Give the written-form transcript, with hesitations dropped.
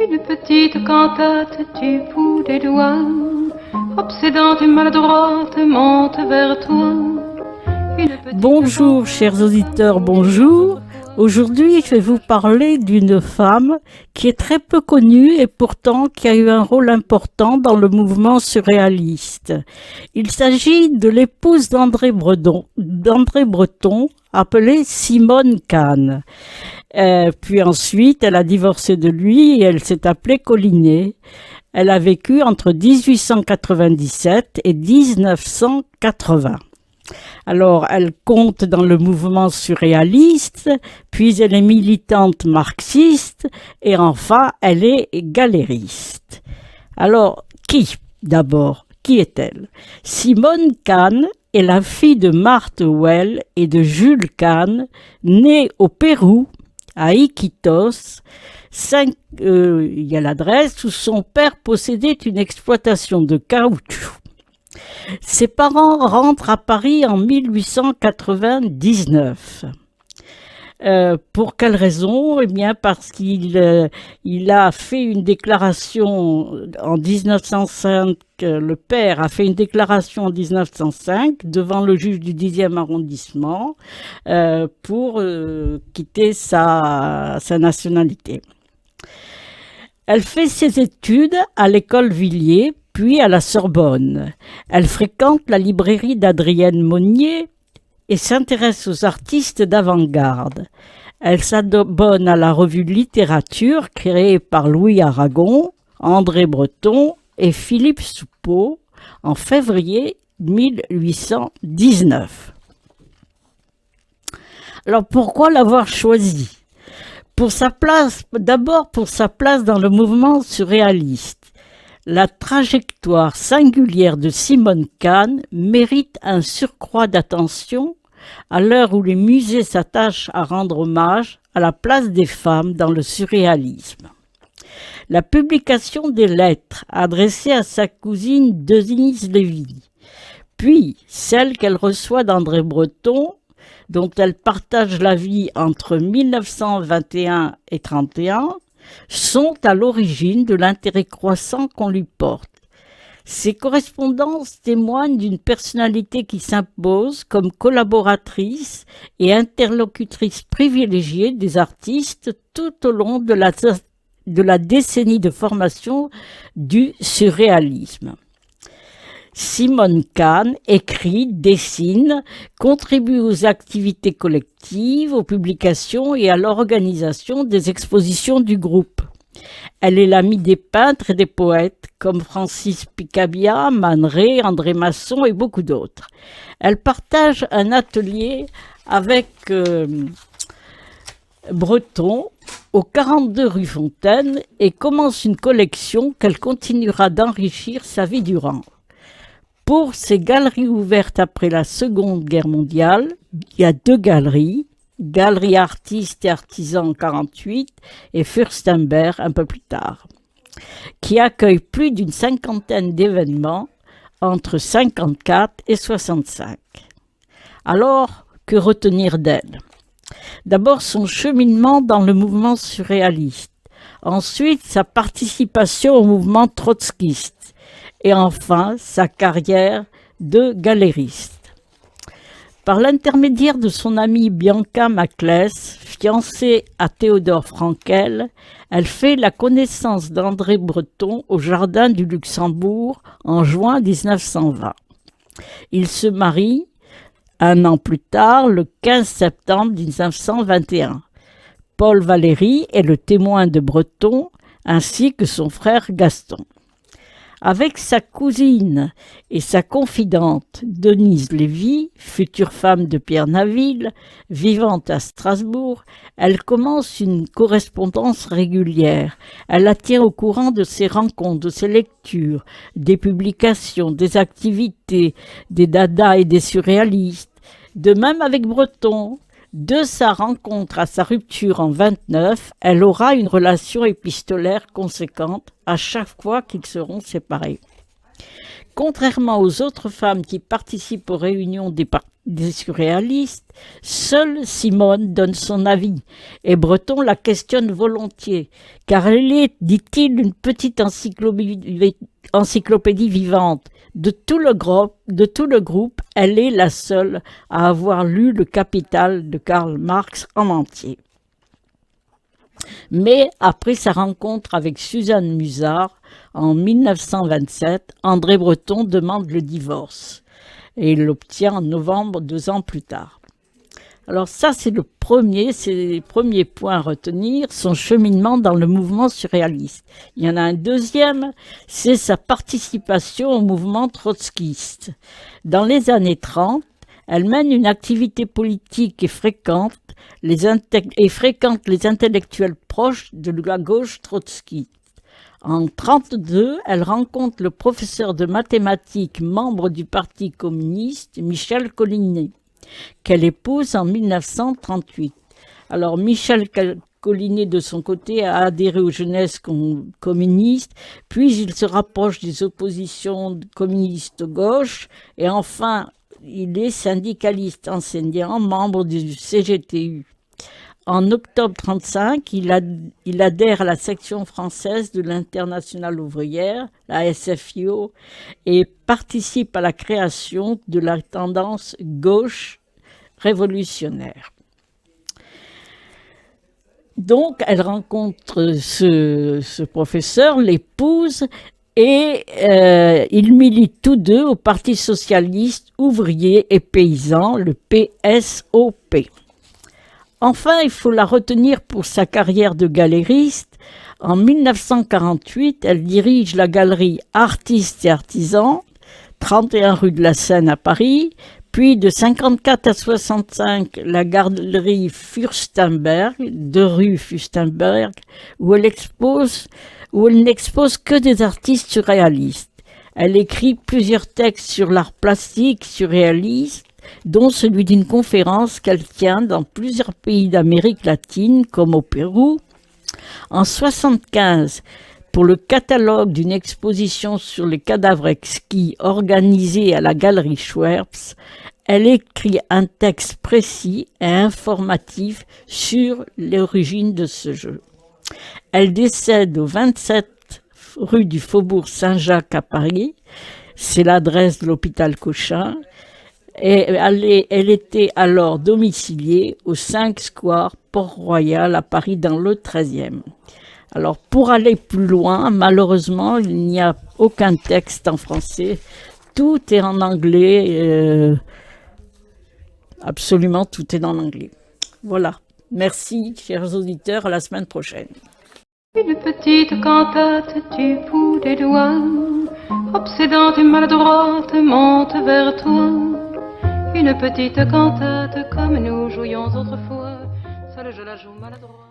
Une petite cantate du bout des doigts, obsédante et maladroite, monte vers toi. Bonjour chers auditeurs, bonjour. Aujourd'hui, je vais vous parler d'une femme qui est très peu connue et pourtant qui a eu un rôle important dans le mouvement surréaliste. Il s'agit de l'épouse d'André Breton, appelée Simone Khan. Puis ensuite, elle a divorcé de lui et elle s'est appelée Collinet. Elle a vécu entre 1897 et 1980. Alors, elle compte dans le mouvement surréaliste, puis elle est militante marxiste et enfin, elle est galériste. Alors, d'abord, qui est-elle? Simone Khan est la fille de Marthe Well et de Jules Khan, née au Pérou, à Iquitos. Il y a l'adresse où son père possédait une exploitation de caoutchouc. Ses parents rentrent à Paris en 1899. Pour quelle raison? Eh bien, parce qu'il a fait une déclaration en 1905, le père a fait une déclaration en 1905 devant le juge du 10e arrondissement pour quitter sa nationalité. Elle fait ses études à l'école Villiers, puis à la Sorbonne. Elle fréquente la librairie d'Adrienne Monnier et s'intéresse aux artistes d'avant-garde. Elle s'abonne à la revue Littérature créée par Louis Aragon, André Breton et Philippe Soupeau en février 1819. Alors pourquoi l'avoir choisie? D'abord pour sa place dans le mouvement surréaliste. La trajectoire singulière de Simone Khan mérite un surcroît d'attention à l'heure où les musées s'attachent à rendre hommage à la place des femmes dans le surréalisme. La publication des lettres adressées à sa cousine Denise Lévy, puis celle qu'elle reçoit d'André Breton, dont elle partage la vie entre 1921 et 1931, sont à l'origine de l'intérêt croissant qu'on lui porte. Ces correspondances témoignent d'une personnalité qui s'impose comme collaboratrice et interlocutrice privilégiée des artistes tout au long de la décennie de formation du surréalisme. Simone Khan écrit, dessine, contribue aux activités collectives, aux publications et à l'organisation des expositions du groupe. Elle est l'amie des peintres et des poètes comme Francis Picabia, Man Ray, André Masson et beaucoup d'autres. Elle partage un atelier avec Breton au 42 rue Fontaine et commence une collection qu'elle continuera d'enrichir sa vie durant. Pour ces galeries ouvertes après la Seconde Guerre mondiale, il y a deux galeries, Galerie Artistes et Artisans en 1948 et Furstenberg un peu plus tard, qui accueillent plus d'une cinquantaine d'événements entre 1954 et 1965. Alors, que retenir d'elle? D'abord, son cheminement dans le mouvement surréaliste, ensuite sa participation au mouvement trotskiste, et enfin sa carrière de galériste. Par l'intermédiaire de son amie Bianca Maclès, fiancée à Théodore Frankel, elle fait la connaissance d'André Breton au Jardin du Luxembourg en juin 1920. Ils se marient un an plus tard, le 15 septembre 1921. Paul Valéry est le témoin de Breton, ainsi que son frère Gaston. Avec sa cousine et sa confidente Denise Lévy, future femme de Pierre Naville, vivante à Strasbourg, elle commence une correspondance régulière. Elle la tient au courant de ses rencontres, de ses lectures, des publications, des activités, des dadas et des surréalistes. De même avec Breton. De sa rencontre à sa rupture en 1929, elle aura une relation épistolaire conséquente à chaque fois qu'ils seront séparés. Contrairement aux autres femmes qui participent aux réunions des surréalistes, seule Simone donne son avis et Breton la questionne volontiers, car elle est, dit-il, une petite encyclopédie vivante. De tout le groupe, elle est la seule à avoir lu le Capital de Karl Marx en entier. Mais après sa rencontre avec Suzanne Musard, en 1927, André Breton demande le divorce et il l'obtient en novembre 2 ans plus tard. Alors ça, c'est le premier point à retenir, son cheminement dans le mouvement surréaliste. Il y en a un deuxième, c'est sa participation au mouvement trotskiste. Dans les années 30, elle mène une activité politique et fréquente les intellectuels proches de la gauche trotskiste. En 1932, elle rencontre le professeur de mathématiques, membre du Parti communiste, Michel Collinet, qu'elle épouse en 1938. Alors Michel Collinet, de son côté, a adhéré aux jeunesses communistes, puis il se rapproche des oppositions communistes gauche, et enfin, il est syndicaliste enseignant, membre du CGTU. En octobre 1935, il adhère à la section française de l'Internationale ouvrière, la SFIO, et participe à la création de la tendance gauche révolutionnaire. Donc, elle rencontre ce professeur, l'épouse, et ils militent tous deux au Parti socialiste ouvrier et paysan, le PSOP. Enfin, il faut la retenir pour sa carrière de galériste. En 1948, elle dirige la galerie Artistes et Artisans, 31 rue de la Seine à Paris, puis de 54 à 65, la galerie Furstenberg, 2 rue Furstenberg, où elle n'expose que des artistes surréalistes. Elle écrit plusieurs textes sur l'art plastique surréaliste, dont celui d'une conférence qu'elle tient dans plusieurs pays d'Amérique latine, comme au Pérou. En 1975, pour le catalogue d'une exposition sur les cadavres exquis organisée à la galerie Schweppes, elle écrit un texte précis et informatif sur l'origine de ce jeu. Elle décède au 27 rue du Faubourg Saint-Jacques à Paris, c'est l'adresse de l'hôpital Cochin, et elle était alors domiciliée au 5 Square Port-Royal à Paris dans le 13e. Alors pour aller plus loin, malheureusement, il n'y a aucun texte en français, tout est en anglais, absolument tout est en anglais. Voilà, merci chers auditeurs, à la semaine prochaine. Une petite cantate du bout des doigts, obsédante et maladroite, monte vers toi. Une petite cantate comme nous jouions autrefois, seule je la joue maladroite.